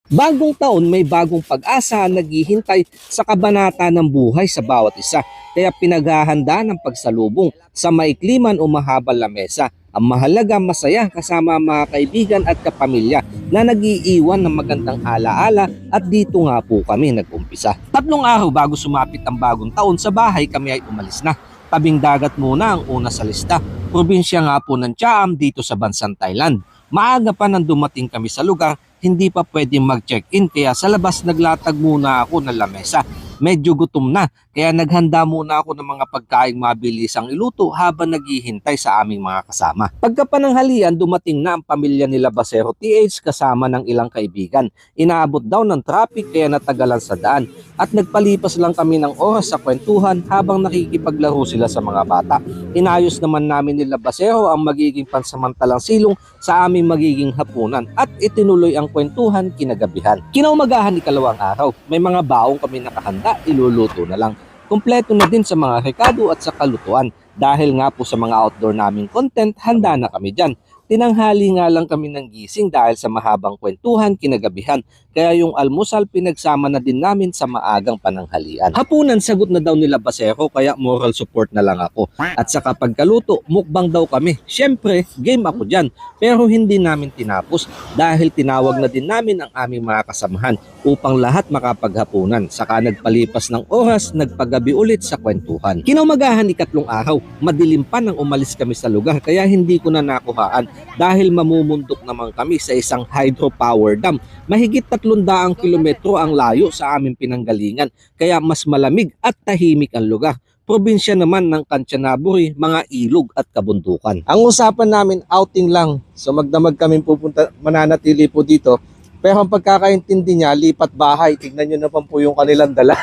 Bagong taon may bagong pag-asa ang naghihintay sa kabanata ng buhay sa bawat isa. Kaya pinaghahanda ng pagsalubong sa maikli man o mahabal na mesa. Ang mahalaga masaya kasama ang mga kaibigan at kapamilya na nag-iiwan ng magandang alaala at dito nga po kami nag-umpisa. 3 araw bago sumapit ang bagong taon sa bahay kami ay umalis na. Tabing dagat muna ang una sa lista. Probinsya nga po ng Siam dito sa bansang Thailand. Maaga pa nang dumating kami sa lugar, hindi pa pwedeng mag-check-in kaya sa labas naglatag muna ako ng lamesa. Medyo gutom na kaya naghanda muna ako ng mga pagkaing mabilisang iluto habang naghihintay sa aming mga kasama. Pagkapananghalian dumating na ang pamilya nila Basero TH kasama ng ilang kaibigan. Inaabot daw ng traffic kaya natagalan sa daan at nagpalipas lang kami ng oras sa kwentuhan habang nakikipaglaro sila sa mga bata. Inayos naman namin nila Basero ang magiging pansamantalang silong sa aming magiging hapunan at itinuloy ang kwentuhan kinagabihan. Kinaumagahan ikalawang araw, may mga baong kami nakahanda, iluluto na lang. Kumpleto na din sa mga rekado at sa kalutuan. Dahil nga po sa mga outdoor naming content, handa na kami dyan. Tinanghali nga lang kami ng gising dahil sa mahabang kwentuhan kinagabihan. Kaya yung almusal pinagsama na din namin sa maagang pananghalian. Hapunan sagot na daw nila Basero kaya moral support na lang ako. At sa pagkaluto, mukbang daw kami. Syempre, game ako dyan. Pero hindi namin tinapos dahil tinawag na din namin ang aming mga kasamahan upang lahat makapaghapunan. Saka nagpalipas ng oras, nagpagabi ulit sa kwentuhan. Kinaumagahan ikatlong araw, madilim pa nang umalis kami sa lugar kaya hindi ko na nakuhaan dahil mamumundok naman kami sa isang hydropower dam. Mahigit 300 kilometro ang layo sa aming pinanggalingan kaya mas malamig at tahimik ang lugar. Probinsya naman ng Kanchanaburi, mga ilog at kabundukan. Ang usapan namin outing lang. So magdamag kami pupunta, mananatili po dito. Pero ang pagkakaintindi niya, lipat bahay. Tignan nyo naman po yung kanilang dala.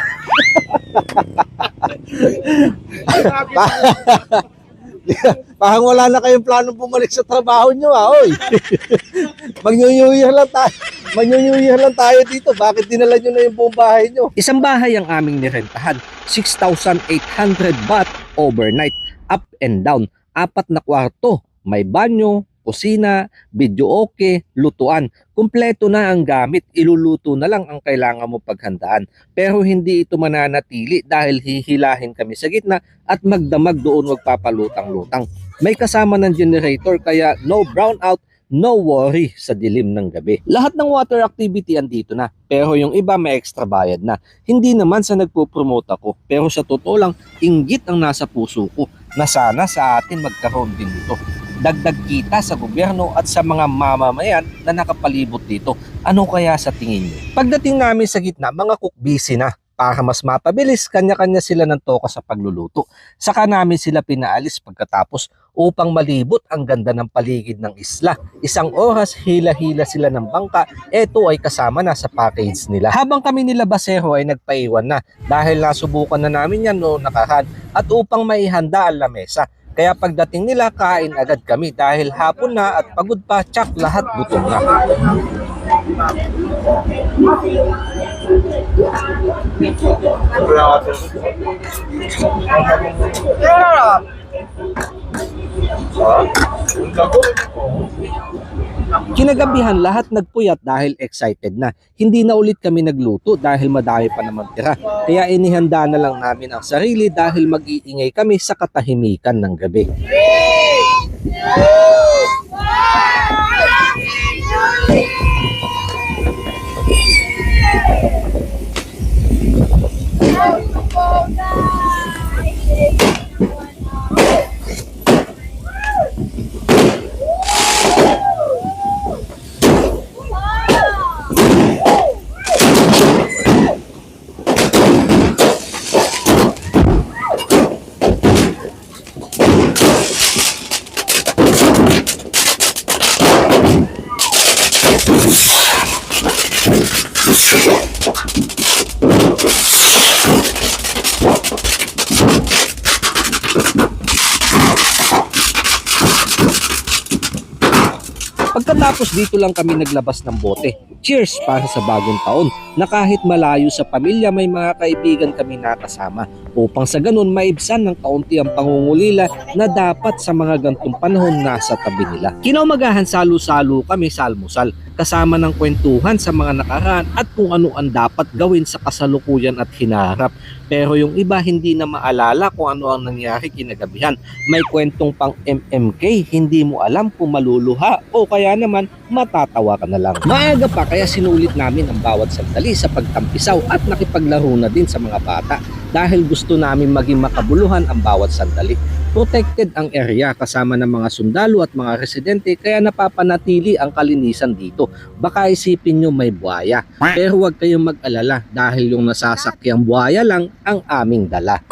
Parang wala na kayong planong bumalik sa trabaho nyo, oy. Mag-New Year lang tayo. Mag-New Year lang tayo dito. Bakit dinala nyo na yung buong bahay nyo? Isang bahay ang aming nirentahan. 6,800 baht overnight. Up and down. 4 na kwarto. May banyo, kusina, videoke, lutuan. Kumpleto na ang gamit, iluluto na lang ang kailangan mo paghandaan. Pero hindi ito mananatili dahil hihilahin kami sa gitna at magdamag doon magpapalutang-lutang. May kasama ng generator kaya no brownout, no worry sa dilim ng gabi. Lahat ng water activity andito na, pero yung iba may extra bayad na. Hindi naman sa nagpo-promote ako, pero sa totoo lang, inggit ang nasa puso ko na sana sa atin magkaroon din nito. Dagdag kita sa gobyerno at sa mga mamamayan na nakapalibot dito. Ano kaya sa tingin niyo? Pagdating namin sa gitna, mga cook busy na. Para mas mapabilis, kanya-kanya sila ng toka sa pagluluto. Saka namin sila pinaalis pagkatapos upang malibot ang ganda ng paligid ng isla. 1 oras, hila-hila sila ng bangka. Ito ay kasama na sa package nila. Habang kami nila Basero ay nagpaiwan na dahil nasubukan na namin yan noong nakaraan at upang maihanda ang lamesa. Kaya pagdating nila, kain agad kami dahil hapon na at pagod pa, tsak lahat gutom na. Kinagabihan lahat nagpuyat dahil excited na. Hindi na ulit kami nagluto dahil madami pa naman tira. Kaya inihanda na lang namin ang sarili dahil mag-iingay kami sa katahimikan ng gabi. Pagkatapos dito lang kami naglabas ng bote. Cheers para sa bagong taon. na kahit malayo sa pamilya may mga kaibigan kami nakasama upang sa ganun maibsan ng kaunti ang pangungulila na dapat sa mga gantong panahon nasa tabi nila. Kinaumagahan salo-salo kami sa almusal kasama ng kwentuhan sa mga nakaraan at kung ano ang dapat gawin sa kasalukuyan at hinaharap. Pero yung iba hindi na maalala kung ano ang nangyari kinagabihan. May kwentong pang MMK, hindi mo alam kung maluluha o kaya naman matatawa ka na lang. Maaga pa kaya sinulit namin ang bawat sandali sa pagtampisaw at nakipaglaro na din sa mga bata dahil gusto namin maging makabuluhan ang bawat sandali. Protected ang area kasama ng mga sundalo at mga residente kaya napapanatili ang kalinisan dito. Baka isipin nyo may buhaya, pero huwag kayong mag-alala dahil yung nasasakyang buhaya lang ang aming dala.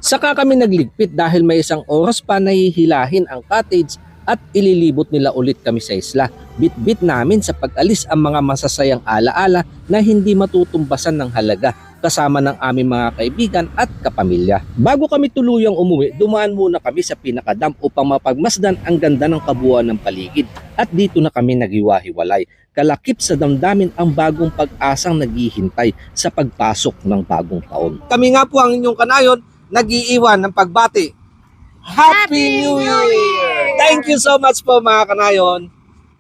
Saka kami nagligpit dahil may isang oras pa nahihilahin ang cottage at ililibot nila ulit kami sa isla. Bit-bit namin sa pag-alis ang mga masasayang alaala na hindi matutumbasan ng halaga kasama ng aming mga kaibigan at kapamilya. Bago kami tuluyang umuwi, dumaan muna kami sa pinakadam upang mapagmasdan ang ganda ng kabuuan ng paligid at dito na kami naghiwa-hiwalay. Kalakip sa damdamin ang bagong pag-asang naghihintay sa pagpasok ng bagong taon. Kami nga po ang inyong kanayon, nag-iiwan ng pagbati. Happy New Year! Thank you so much po mga kanayon!